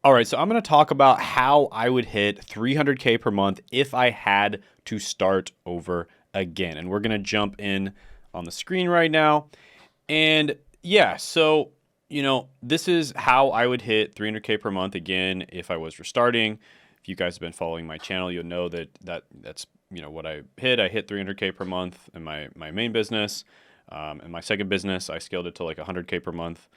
All right, so I'm going to talk about how I would hit 300K per month if I had to start over again. And we're going to jump in on the screen right now. And yeah, so, this is how I would hit 300K per month again if I was restarting. If you guys have been following my channel, you'll know that's what I hit. I hit 300K per month in my main business. In my second business, I scaled it to like 100K per month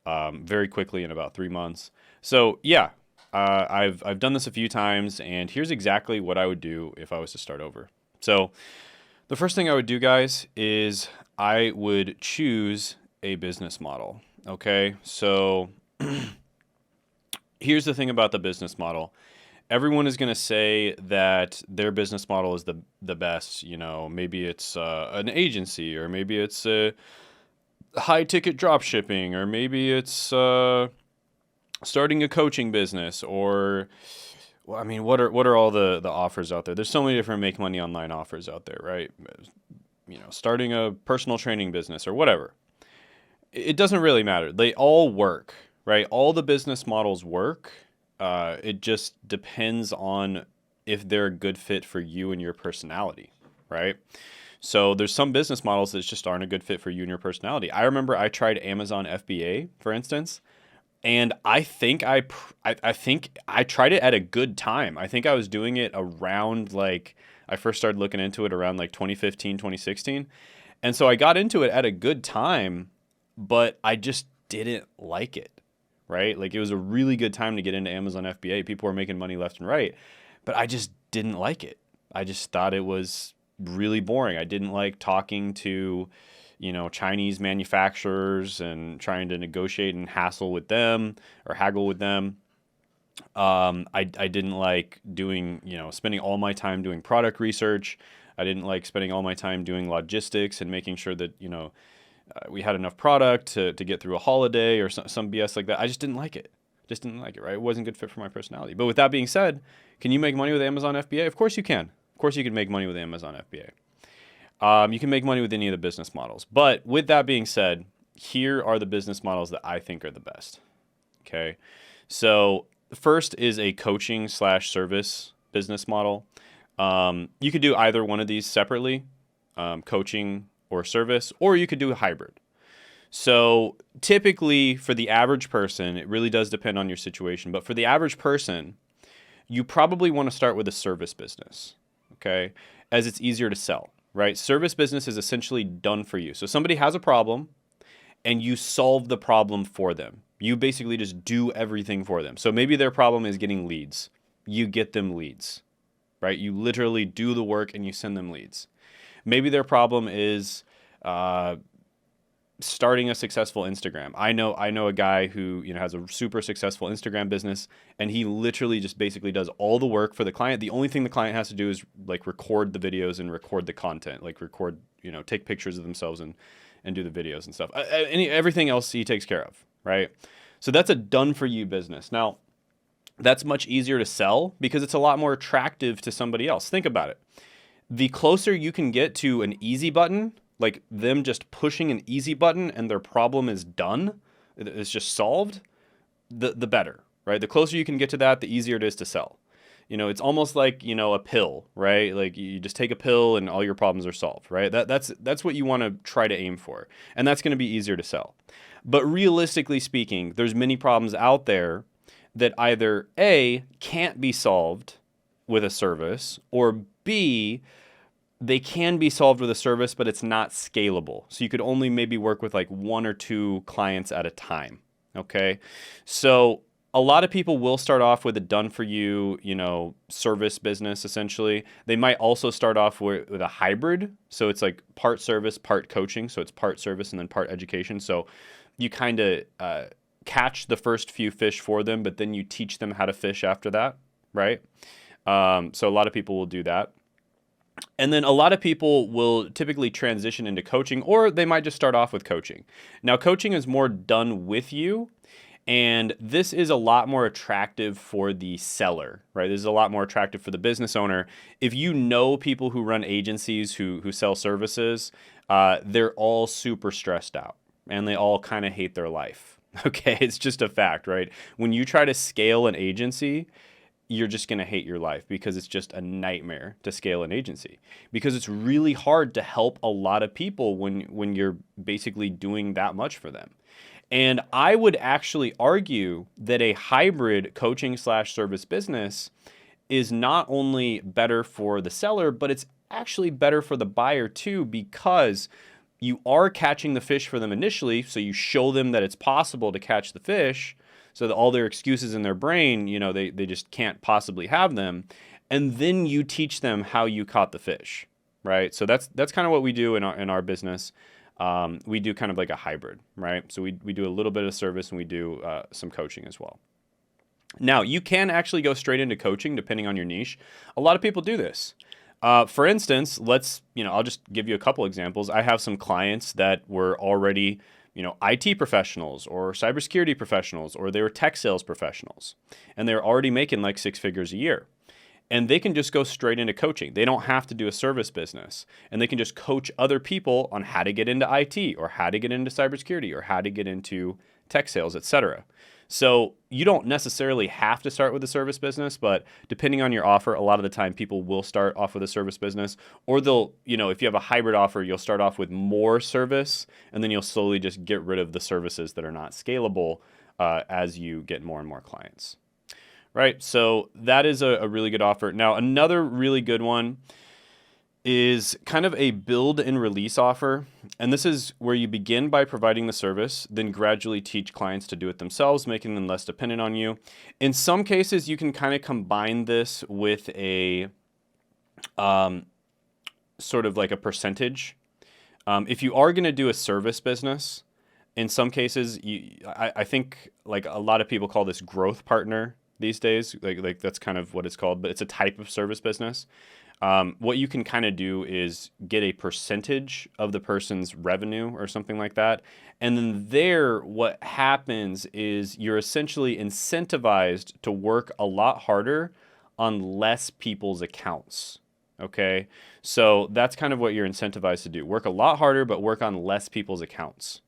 very quickly in about 3 months. So yeah, I've done this a few times, and here's exactly what I would do if I was to start over. So the first thing I would do, guys, is I would choose a business model. Okay, so here's the thing about the business model. Everyone is going to say that their business model is the best. Maybe it's an agency, or maybe it's a high ticket drop shipping, or maybe it's starting a coaching business, or well, I mean, what are all the offers out there? There's so many different make money online offers out there, right? Starting a personal training business or whatever. It doesn't really matter. They all work, right? All the business models work. It just depends on if they're a good fit for you and your personality, right? So there's some business models that just aren't a good fit for you and your personality. I remember I tried Amazon FBA, for instance, and I think I think I tried it at a good time. I think I was doing it around like I first started looking into it around like 2015, 2016. And so I got into it at a good time, but I just didn't like it, right? Like it was a really good time to get into Amazon FBA. People were making money left and right, but I just didn't like it. I just thought it was really boring. I didn't like talking to, Chinese manufacturers and trying to negotiate and hassle with them or haggle with them. I didn't like doing, spending all my time doing product research. I didn't like spending all my time doing logistics and making sure that, we had enough product to get through a holiday or some BS like that. I just didn't like it. Just didn't like it, right? It wasn't good fit for my personality. But with that being said, can you make money with Amazon FBA? Of course you can. Of course you can make money with Amazon FBA. You can make money with any of the business models. But with that being said, here are the business models that I think are the best. Okay. So the first is a coaching slash service business model. You could do either one of these separately, coaching or service, or you could do a hybrid. So typically for the average person, it really does depend on your situation, but for the average person, you probably want to start with a service business, okay? As it's easier to sell, right? Service business is essentially done for you. So somebody has a problem and you solve the problem for them. You basically just do everything for them. So maybe their problem is getting leads. You get them leads, right? You literally do the work and you send them leads. Maybe their problem is starting a successful Instagram. I know a guy who has a super successful Instagram business, and he literally just basically does all the work for the client. The only thing the client has to do is like record the videos and record the content, like record, take pictures of themselves and do the videos and stuff. Everything else he takes care of, right? So that's a done for you business. Now, that's much easier to sell because it's a lot more attractive to somebody else. Think about it. The closer you can get to an easy button, like them just pushing an easy button and their problem is done, it's just solved, the better, right? The closer you can get to that, the easier it is to sell. It's almost like, a pill, right? Like you just take a pill and all your problems are solved, right? That's what you want to try to aim for. And that's going to be easier to sell. But realistically speaking, there's many problems out there that either A, can't be solved with a service, or B, they can be solved with a service, but it's not scalable. So you could only maybe work with like one or two clients at a time. Okay. So a lot of people will start off with a done for you, service business essentially. They might also start off with a hybrid. So it's like part service, part coaching. So it's part service and then part education. So you kind of catch the first few fish for them, but then you teach them how to fish after that, right? So a lot of people will do that. And then a lot of people will typically transition into coaching, or they might just start off with coaching. Now, coaching is more done with you, and this is a lot more attractive for the seller, right? This is a lot more attractive for the business owner. If you know people who run agencies who sell services, they're all super stressed out, and they all kind of hate their life. Okay, it's just a fact, right? When you try to scale an agency, you're just going to hate your life because it's just a nightmare to scale an agency because it's really hard to help a lot of people when you're basically doing that much for them. And I would actually argue that a hybrid coaching slash service business is not only better for the seller, but it's actually better for the buyer too, because you are catching the fish for them initially. So you show them that it's possible to catch the fish so that all their excuses in their brain, they just can't possibly have them. And then you teach them how you caught the fish, right? So that's kind of what we do in our business. We do kind of like a hybrid, right? So we do a little bit of service and we do some coaching as well. Now, you can actually go straight into coaching depending on your niche. A lot of people do this. For instance, I'll just give you a couple examples. I have some clients that were already, IT professionals or cybersecurity professionals, or they were tech sales professionals, and they're already making like 6 figures a year. And they can just go straight into coaching. They don't have to do a service business, and they can just coach other people on how to get into IT or how to get into cybersecurity or how to get into tech sales, etc. So you don't necessarily have to start with a service business, but depending on your offer, a lot of the time people will start off with a service business, or they'll, if you have a hybrid offer, you'll start off with more service, and then you'll slowly just get rid of the services that are not scalable as you get more and more clients. Right, so that is a really good offer. Now, another really good one is kind of a build and release offer. And this is where you begin by providing the service, then gradually teach clients to do it themselves, making them less dependent on you. In some cases, you can kind of combine this with a sort of like a percentage. If you are going to do a service business, in some cases, I think like a lot of people call this growth partner these days. Like that's kind of what it's called, but it's a type of service business. What you can kind of do is get a percentage of the person's revenue or something like that. And then what happens is you're essentially incentivized to work a lot harder on less people's accounts. Okay. So that's kind of what you're incentivized to do. Work a lot harder, but work on less people's accounts.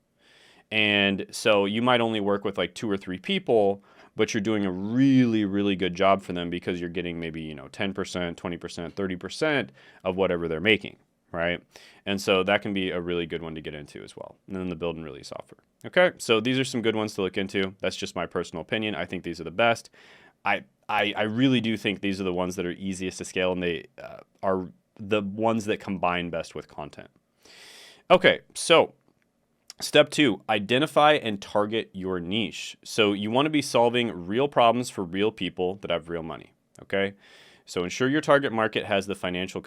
And so you might only work with like 2 or 3 people, but you're doing a really, really good job for them because you're getting maybe, 10%, 20%, 30% of whatever they're making, right? And so that can be a really good one to get into as well. And then the build and release offer. Okay, so these are some good ones to look into. That's just my personal opinion. I think these are the best. I really do think these are the ones that are easiest to scale, and they are the ones that combine best with content. Okay, so step 2, identify and target your niche. So you want to be solving real problems for real people that have real money, okay? So ensure your target market has the financial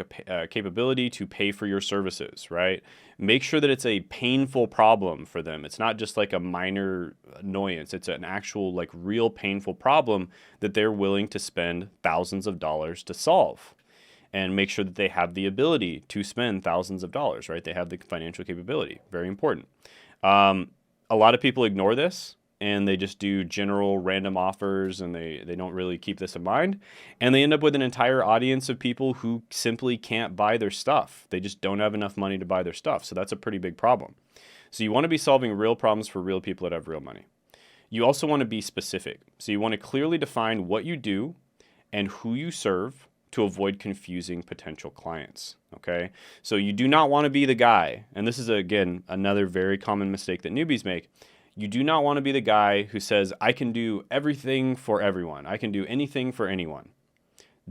capability to pay for your services, right? Make sure that it's a painful problem for them. It's not just like a minor annoyance. It's an actual like real painful problem that they're willing to spend thousands of dollars to solve. And make sure that they have the ability to spend thousands of dollars, right? They have the financial capability. Very important. A lot of people ignore this and they just do general random offers, and they don't really keep this in mind. And they end up with an entire audience of people who simply can't buy their stuff. They just don't have enough money to buy their stuff. So that's a pretty big problem. So you want to be solving real problems for real people that have real money. You also want to be specific. So you want to clearly define what you do and who you serve to avoid confusing potential clients, okay? So you do not want to be the guy, and this is, again, another very common mistake that newbies make. You do not want to be the guy who says, I can do everything for everyone. I can do anything for anyone.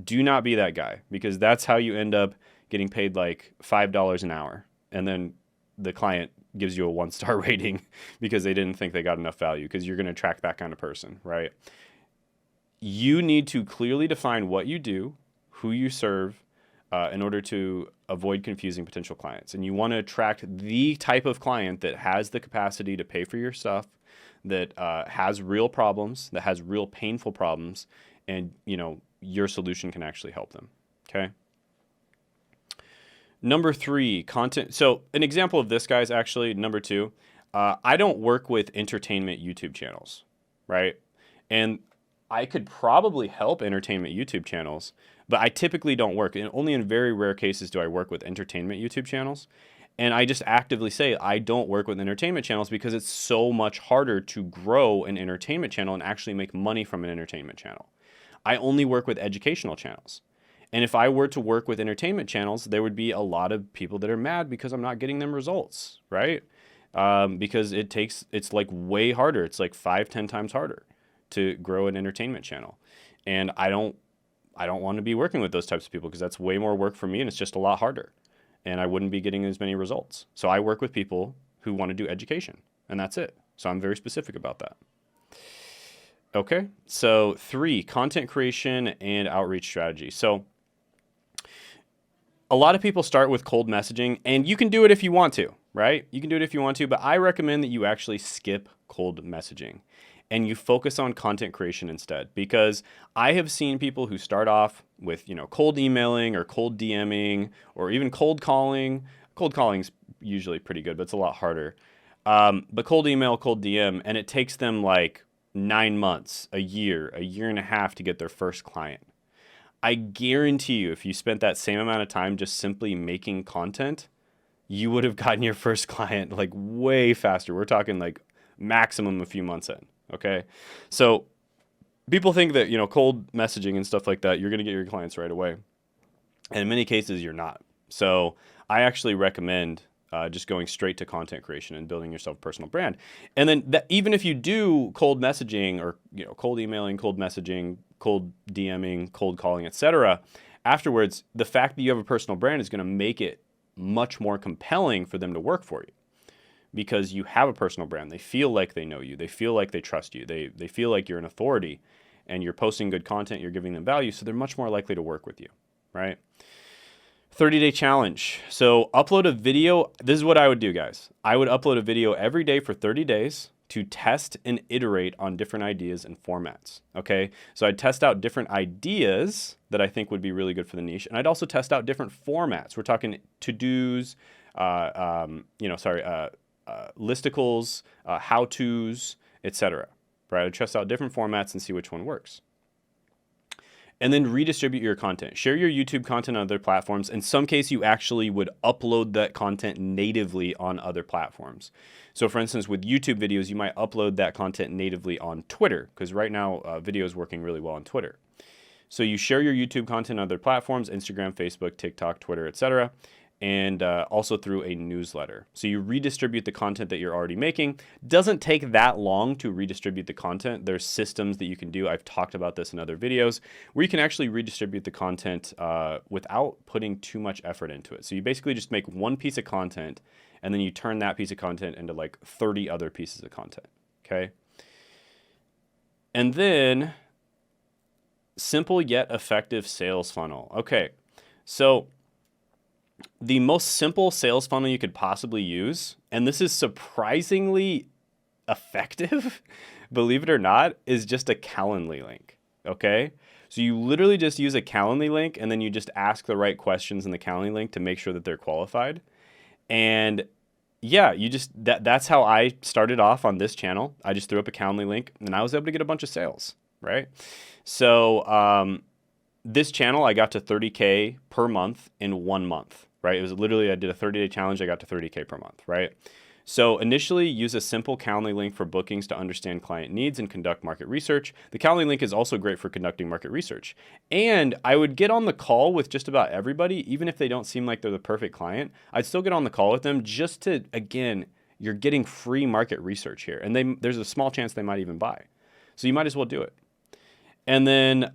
Do not be that guy, because that's how you end up getting paid like $5 an hour, and then the client gives you a 1-star rating because they didn't think they got enough value, because you're going to attract that kind of person, right? You need to clearly define what you do, who you serve, in order to avoid confusing potential clients. And you want to attract the type of client that has the capacity to pay for your stuff, that has real problems, that has real painful problems, and your solution can actually help them. Okay. Number 3, content. So an example of this, guys, actually, number 2, I don't work with entertainment YouTube channels, right? And I could probably help entertainment YouTube channels, but I typically don't work. And only in very rare cases do I work with entertainment YouTube channels. And I just actively say I don't work with entertainment channels because it's so much harder to grow an entertainment channel and actually make money from an entertainment channel. I only work with educational channels. And if I were to work with entertainment channels, there would be a lot of people that are mad because I'm not getting them results, right? Because it's like way harder. It's like 5-10 times harder to grow an entertainment channel. And I don't want to be working with those types of people because that's way more work for me and it's just a lot harder. And I wouldn't be getting as many results. So I work with people who want to do education, and that's it. So I'm very specific about that. Okay, so 3, content creation and outreach strategy. So a lot of people start with cold messaging, and you can do it if you want to, right? You can do it if you want to, but I recommend that you actually skip cold messaging and you focus on content creation instead, because I have seen people who start off with, cold emailing or cold DMing or even cold calling. Cold calling's usually pretty good, but it's a lot harder. But cold email, cold DM, and it takes them like 9 months, a year and a half to get their first client. I guarantee you, if you spent that same amount of time just simply making content, you would have gotten your first client like way faster. We're talking like maximum a few months in. Okay. So people think that, cold messaging and stuff like that, you're going to get your clients right away. And in many cases, you're not. So I actually recommend just going straight to content creation and building yourself a personal brand. And then even if you do cold messaging or, cold emailing, cold messaging, cold DMing, cold calling, etc., afterwards, the fact that you have a personal brand is going to make it much more compelling for them to work for you. Because you have a personal brand. They feel like they know you. They feel like they trust you. They feel like you're an authority and you're posting good content, you're giving them value, so they're much more likely to work with you, right? 30-day challenge. So upload a video. This is what I would do, guys. I would upload a video every day for 30 days to test and iterate on different ideas and formats, okay? So I'd test out different ideas that I think would be really good for the niche, and I'd also test out different formats. We're talking to-dos, listicles, how-tos, etc. Right? I'd test out different formats and see which one works. And then redistribute your content. Share your YouTube content on other platforms. In some case, you actually would upload that content natively on other platforms. So for instance, with YouTube videos, you might upload that content natively on Twitter, because right now video is working really well on Twitter. So you share your YouTube content on other platforms, Instagram, Facebook, TikTok, Twitter, etc., and also through a newsletter. So you redistribute the content that you're already making. Doesn't take that long to redistribute the content. There's systems that you can do. I've talked about this in other videos where you can actually redistribute the content without putting too much effort into it. So you basically just make one piece of content and then you turn that piece of content into like 30 other pieces of content, okay? And then simple yet effective sales funnel. Okay, so the most simple sales funnel you could possibly use, and this is surprisingly effective, believe it or not, is just a Calendly link, okay? So you literally just use a Calendly link and then you just ask the right questions in the Calendly link to make sure that they're qualified. And yeah, that's how I started off on this channel. I just threw up a Calendly link and I was able to get a bunch of sales, right? So this channel, I got to 30K per month in 1 month. Right? It was literally, I did a 30-day challenge. I got to 30K per month, right? So initially use a simple Calendly link for bookings to understand client needs and conduct market research. The Calendly link is also great for conducting market research. And I would get on the call with just about everybody, even if they don't seem like they're the perfect client. I'd still get on the call with them just to, again, you're getting free market research here. And there's a small chance they might even buy. So you might as well do it. And then,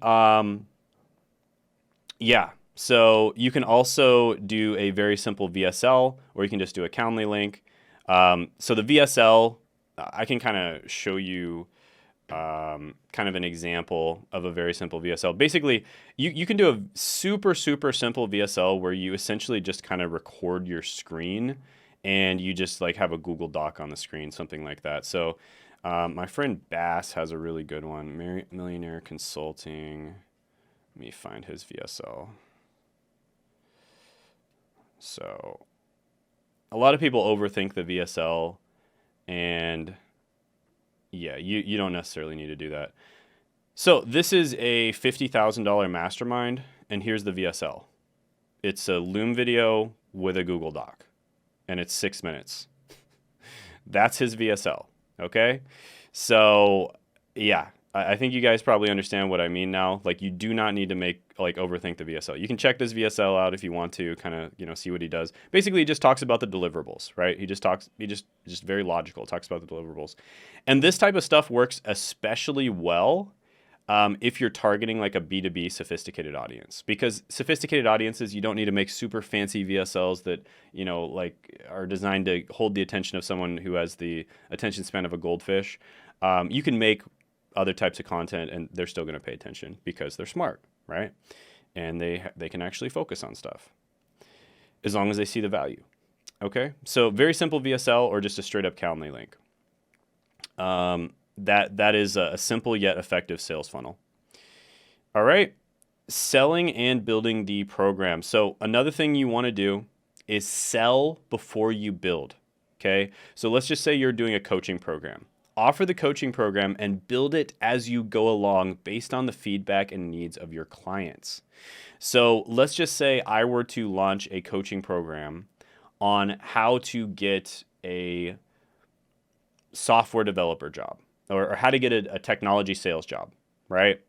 yeah. So you can also do a very simple VSL, or you can just do a Calendly link. So the VSL, I can kind of show you kind of an example of a very simple VSL. Basically, you can do a super, super simple VSL where you essentially just kind of record your screen and you just like have a Google Doc on the screen, something like that. So my friend Bass has a really good one, Millionaire Consulting. Let me find his VSL. So a lot of people overthink the VSL, and yeah, you don't necessarily need to do that. So this is a $50,000 mastermind, and here's the VSL. It's a Loom video with a Google Doc. and it's 6 minutes. That's his VSL. Okay. So yeah, I think you guys probably understand what I mean now. Like, you do not need to overthink the VSL. You can check this VSL out if you want to kind of, see what he does. Basically, he just talks about the deliverables, right? He just very logical, talks about the deliverables. And this type of stuff works especially well if you're targeting like a B2B sophisticated audience, because sophisticated audiences, you don't need to make super fancy VSLs that, are designed to hold the attention of someone who has the attention span of a goldfish. You can make other types of content and they're still going to pay attention because they're smart, right? And they can actually focus on stuff as long as they see the value. Okay. So very simple VSL or just a straight up Calendly link. That is a simple yet effective sales funnel. All right. Selling and building the program. So another thing you want to do is sell before you build. Okay. So let's just say you're doing a coaching program. Offer the coaching program and build it as you go along based on the feedback and needs of your clients. So let's just say I were to launch a coaching program on how to get a software developer job or how to get a technology sales job, right?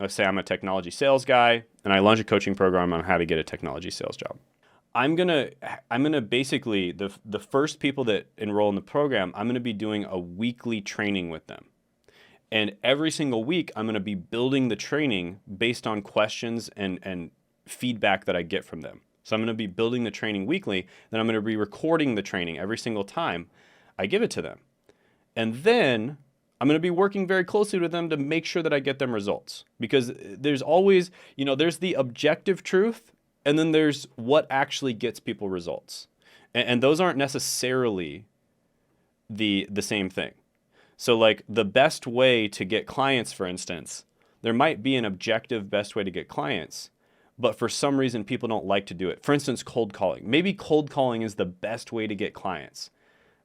Let's say I'm a technology sales guy and I launch a coaching program on how to get a technology sales job. I'm gonna basically, the first people that enroll in the program, I'm gonna be doing a weekly training with them. And every single week, I'm gonna be building the training based on questions and feedback that I get from them. So I'm gonna be building the training weekly, then I'm gonna be recording the training every single time I give it to them. And then I'm going to be working very closely with them to make sure that I get them results, because there's always, there's the objective truth and then there's what actually gets people results. And those aren't necessarily the same thing. So like the best way to get clients, for instance, there might be an objective best way to get clients, but for some reason people don't like to do it. For instance, cold calling. Maybe cold calling is the best way to get clients,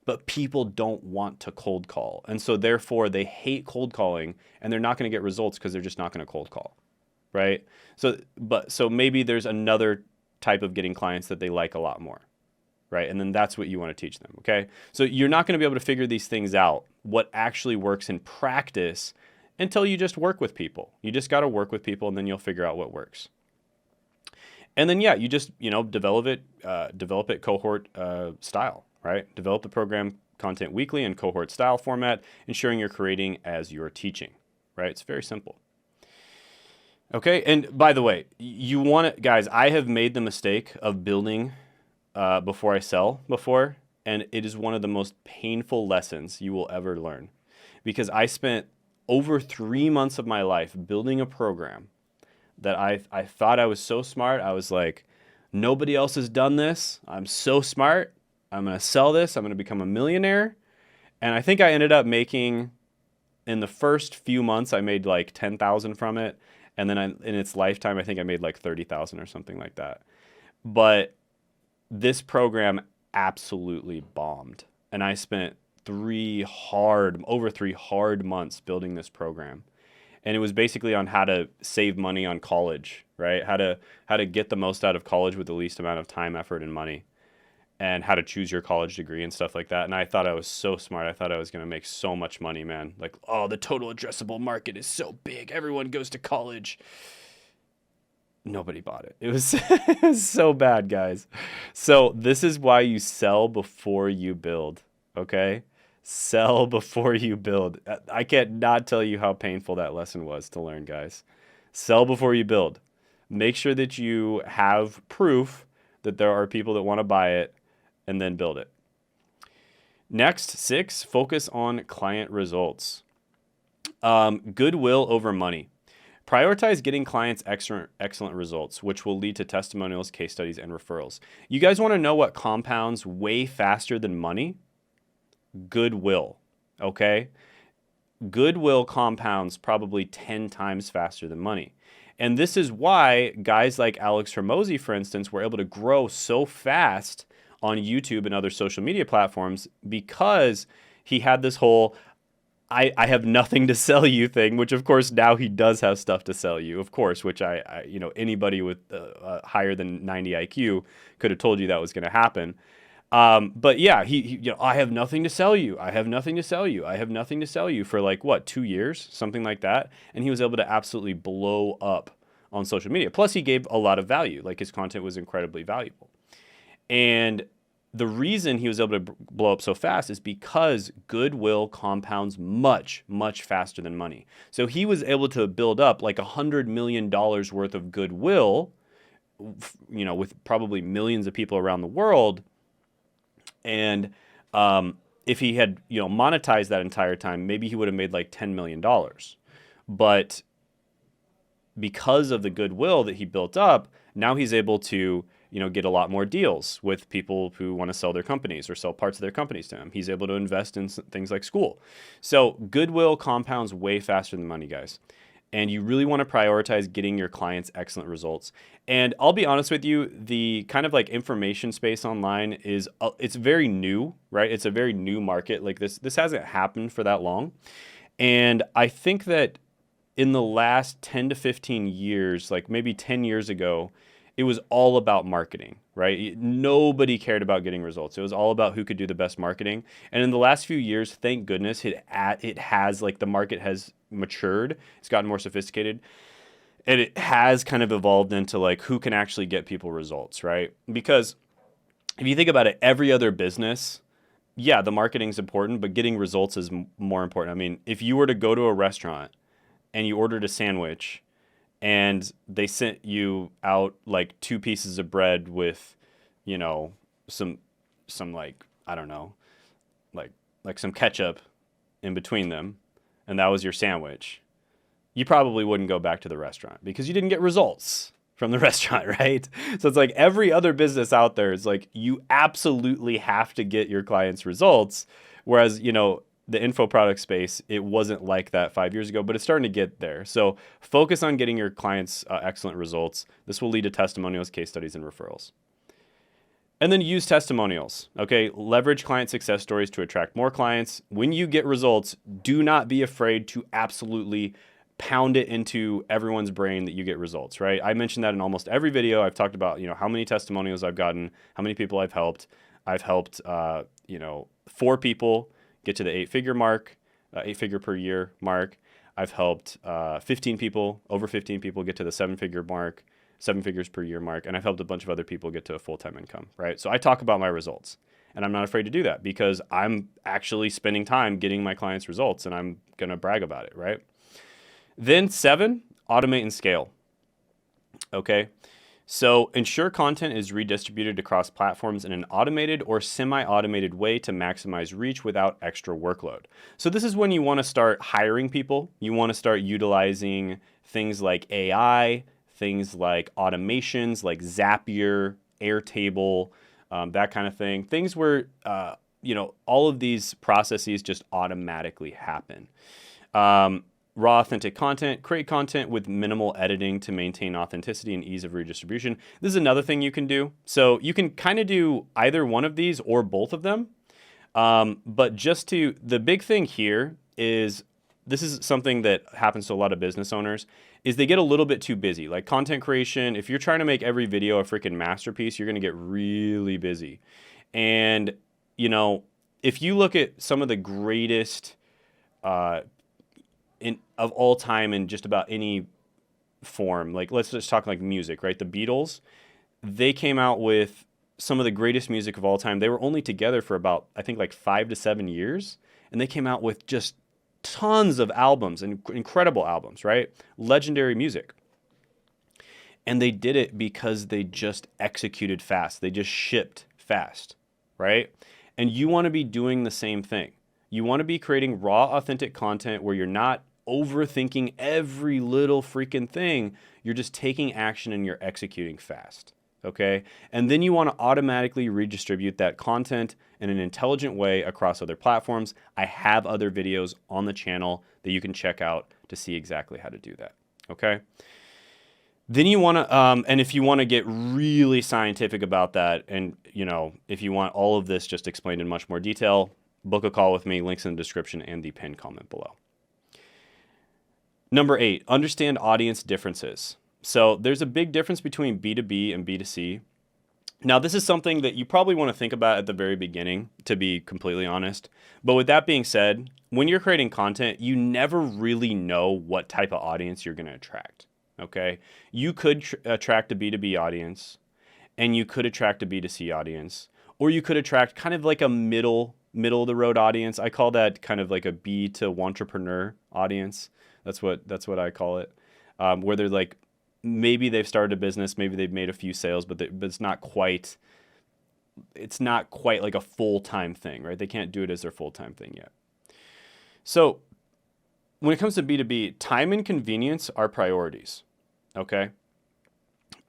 but people don't want to cold call. And so therefore they hate cold calling and they're not going to get results because they're just not going to cold call, right? So maybe there's another type of getting clients that they like a lot more, right? And then that's what you want to teach them, okay? So you're not going to be able to figure these things out, what actually works in practice, until you just work with people. You just got to work with people and then you'll figure out what works. And then, yeah, you just, develop it cohort style, right? Develop the program content weekly in cohort style format, ensuring you're creating as you're teaching, right? It's very simple. Okay, and by the way, you want it, guys, I have made the mistake of building before I sell before, and it is one of the most painful lessons you will ever learn, because I spent over 3 months of my life building a program that I thought I was so smart. I was like, nobody else has done this. I'm so smart. I'm going to sell this. I'm going to become a millionaire. And I think I ended up making, in the first few months, I made like 10,000 from it. And then in its lifetime, I think I made like 30,000 or something like that. But this program absolutely bombed. And I spent over 3 hard months building this program. And it was basically on how to save money on college, right? How to get the most out of college with the least amount of time, effort, and money, and how to choose your college degree and stuff like that. And I thought I was so smart. I thought I was going to make so much money, man. Like, oh, the total addressable market is so big. Everyone goes to college. Nobody bought it. It was, it was so bad, guys. So this is why you sell before you build, okay? Sell before you build. I can't not tell you how painful that lesson was to learn, guys. Sell before you build. Make sure that you have proof that there are people that want to buy it, and then build it. Next, 6, focus on client results. Goodwill over money. Prioritize getting clients excellent results, which will lead to testimonials, case studies, and referrals. You guys want to know what compounds way faster than money? Goodwill, okay? Goodwill compounds probably 10 times faster than money. And this is why guys like Alex Hormozi, for instance, were able to grow so fast on YouTube and other social media platforms, because he had this whole I have nothing to sell you thing, which of course now he does have stuff to sell you, of course, which I anybody with higher than 90 IQ could have told you that was going to happen. But yeah, I have nothing to sell you. I have nothing to sell you. I have nothing to sell you for like what, 2 years, something like that. And he was able to absolutely blow up on social media. Plus, he gave a lot of value. Like his content was incredibly valuable. And the reason he was able to blow up so fast is because goodwill compounds much, much faster than money. So he was able to build up like $100 million worth of goodwill, with probably millions of people around the world. And if he had, monetized that entire time, maybe he would have made like $10 million. But because of the goodwill that he built up, now he's able to, get a lot more deals with people who want to sell their companies or sell parts of their companies to him. He's able to invest in things like school. So goodwill compounds way faster than money, guys. And you really want to prioritize getting your clients excellent results. And I'll be honest with you, the kind of like information space online it's very new, right? It's a very new market. Like this hasn't happened for that long. And I think that in the last 10 to 15 years, like maybe 10 years ago, it was all about marketing, right? Nobody cared about getting results. It was all about who could do the best marketing. And in the last few years, thank goodness, the market has matured. It's gotten more sophisticated. And it has kind of evolved into like who can actually get people results, right? Because if you think about it, every other business, yeah, the marketing's important, but getting results is more important. I mean, if you were to go to a restaurant and you ordered a sandwich and they sent you out like 2 pieces of bread with, some like, I don't know, like some ketchup in between them, and that was your sandwich, you probably wouldn't go back to the restaurant because you didn't get results from the restaurant, right? So it's like every other business out there is like, you absolutely have to get your clients results. Whereas, the info product space, it wasn't like that 5 years ago, but it's starting to get there. So focus on getting your clients excellent results. This will lead to testimonials, case studies, and referrals. And then use testimonials, okay? Leverage client success stories to attract more clients. When you get results, do not be afraid to absolutely pound it into everyone's brain that you get results, right? I mentioned that in almost every video. I've talked about, how many testimonials I've gotten, how many people I've helped. I've helped, 4 people get to the 8-figure mark, 8-figure per year mark. I've helped 15 people, over 15 people get to the 7-figure mark, 7 figures per year mark. And I've helped a bunch of other people get to a full-time income, right? So I talk about my results, and I'm not afraid to do that because I'm actually spending time getting my clients results, and I'm going to brag about it, right? Then 7, automate and scale. Okay. So ensure content is redistributed across platforms in an automated or semi-automated way to maximize reach without extra workload. So this is when you want to start hiring people. You want to start utilizing things like AI, things like automations like Zapier, Airtable, that kind of thing. Things where, all of these processes just automatically happen. Raw, authentic content. Create content with minimal editing to maintain authenticity and ease of redistribution. This is another thing you can do. So you can kind of do either one of these or both of them. But the big thing here is, this is something that happens to a lot of business owners, is they get a little bit too busy. Like content creation, if you're trying to make every video a freaking masterpiece, you're going to get really busy. And, if you look at some of the greatest of all time in just about any form, like let's just talk like music, right? The Beatles, they came out with some of the greatest music of all time. They were only together for about, I think, like 5 to 7 years, and they came out with just tons of albums and incredible albums, right? Legendary music. And they did it because they just executed fast. They just shipped fast, right? And you want to be doing the same thing. You want to be creating raw, authentic content where you're not overthinking every little freaking thing. You're just taking action and you're executing fast, okay? And then you want to automatically redistribute that content in an intelligent way across other platforms. I have other videos on the channel that you can check out to see exactly how to do that, okay? Then you want to, and if you want to get really scientific about that, and if you want all of this just explained in much more detail, book a call with me. Links in the description and the pinned comment below. Number 8, understand audience differences. So there's a big difference between B2B and B2C. Now, this is something that you probably want to think about at the very beginning, to be completely honest. But with that being said, when you're creating content, you never really know what type of audience you're going to attract. Okay. You could attract a B2B audience, and you could attract a B2C audience, or you could attract kind of like a middle of the road audience. I call that kind of like a B to entrepreneur audience. That's what I call it, where they're like, maybe they've started a business, maybe they've made a few sales, but it's not quite like a full-time thing, right? They can't do it as their full-time thing yet. So when it comes to B2B, time and convenience are priorities. Okay.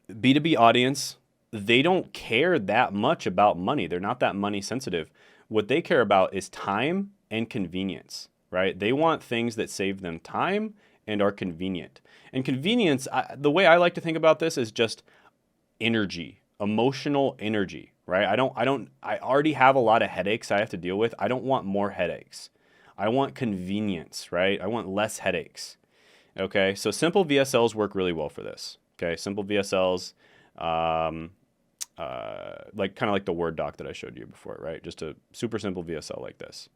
B2B audience, they don't care that much about money. They're not that money sensitive. What they care about is time and convenience, right? They want things that save them time and are convenient. And convenience, the way I like to think about this is just energy, emotional energy, right? I already have a lot of headaches I have to deal with. I don't want more headaches. I want convenience, right? I want less headaches. Okay, so simple VSLs work really well for this. Okay, simple VSLs, like kind of like the Word doc that I showed you before, right? Just a super simple VSL like this.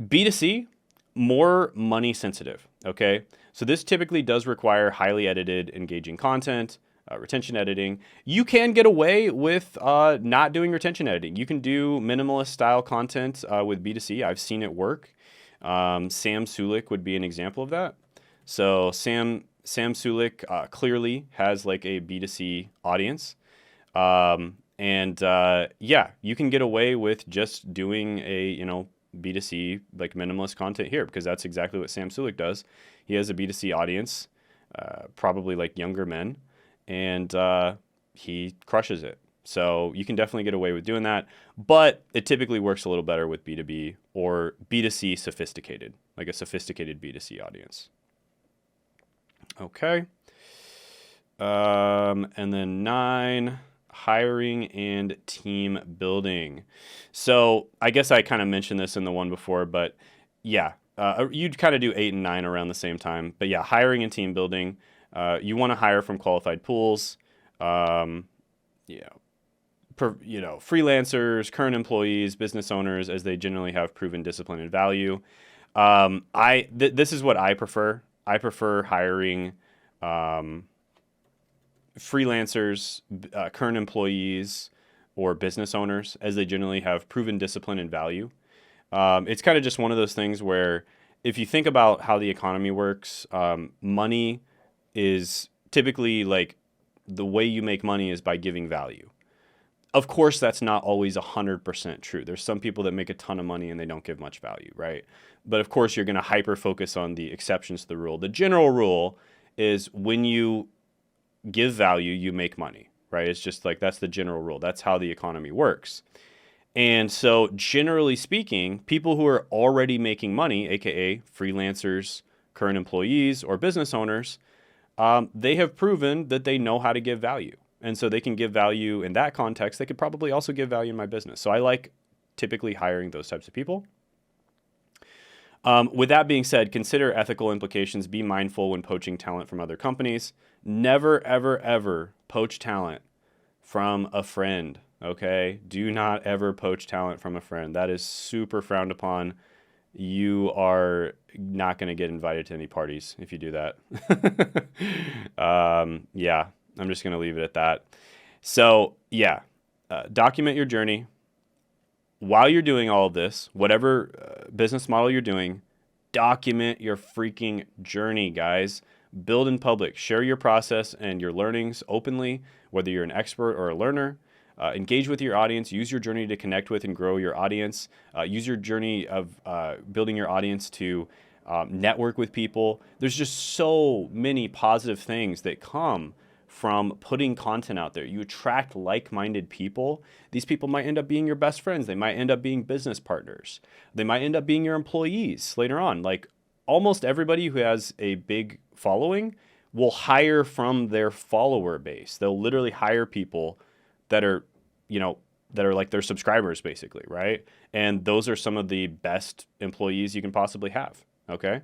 B2C, more money sensitive. Okay, so this typically does require highly edited, engaging content, retention editing. You can get away with not doing retention editing. You can do minimalist style content with B2C. I've seen it work. Sam Sulik would be an example of that. So Sam Sulik clearly has like a B2C audience. Yeah, you can get away with just doing a, B2C like minimalist content here, because that's exactly what Sam Sulik does. He has a B2C audience, probably like younger men, and he crushes it. So you can definitely get away with doing that, but it typically works a little better with B2B or B2C sophisticated, like a sophisticated B2C audience. Okay. And then 9, hiring and team building. So I guess I kind of mentioned this in the one before, but yeah, you'd kind of do 8 and 9 around the same time. But yeah, hiring and team building. You want to hire from qualified pools. Freelancers, current employees, business owners, as they generally have proven discipline and value. This is what I prefer. I prefer hiring freelancers, current employees, or business owners, as they generally have proven discipline and value. It's kind of just one of those things where if you think about how the economy works, money is typically like the way you make money is by giving value. Of course, that's not always 100% true. There's some people that make a ton of money and they don't give much value, right? But of course, you're going to hyper focus on the exceptions to the rule. The general rule is when you give value, you make money, right? It's just like that's the general rule. That's how the economy works. And so generally speaking, people who are already making money, aka freelancers, current employees, or business owners, they have proven that they know how to give value. And so they can give value in that context. They could probably also give value in my business. So I like typically hiring those types of people. With that being said, consider ethical implications. Be mindful when poaching talent from other companies. Never, ever, ever poach talent from a friend, okay? Do not ever poach talent from a friend. That is super frowned upon. You are not going to get invited to any parties if you do that. Yeah, I'm just going to leave it at that. So, yeah, document your journey. While you're doing all of this, whatever business model you're doing, document your freaking journey, guys. Build in public. Share your process and your learnings openly, whether you're an expert or a learner. Engage with your audience. Use your journey to connect with and grow your audience. Use your journey of building your audience to network with people. There's just so many positive things that come from putting content out there. You attract like-minded people. These people might end up being your best friends. They might end up being business partners. They might end up being your employees later on. Like almost everybody who has a big following will hire from their follower base. They'll literally hire people that are, that are like their subscribers basically, right? And those are some of the best employees you can possibly have, okay?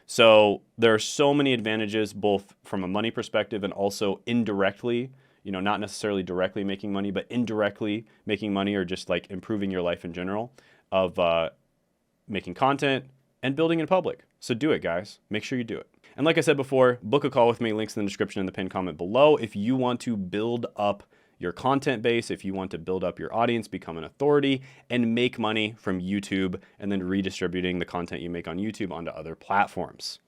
So there are so many advantages, both from a money perspective and also indirectly, not necessarily directly making money, but indirectly making money, or just like improving your life in general, of making content and building in public. So do it, guys. Make sure you do it. And like I said before, book a call with me. Links in the description and the pinned comment below. If you want to build up your content base, if you want to build up your audience, become an authority, and make money from YouTube, and then redistributing the content you make on YouTube onto other platforms.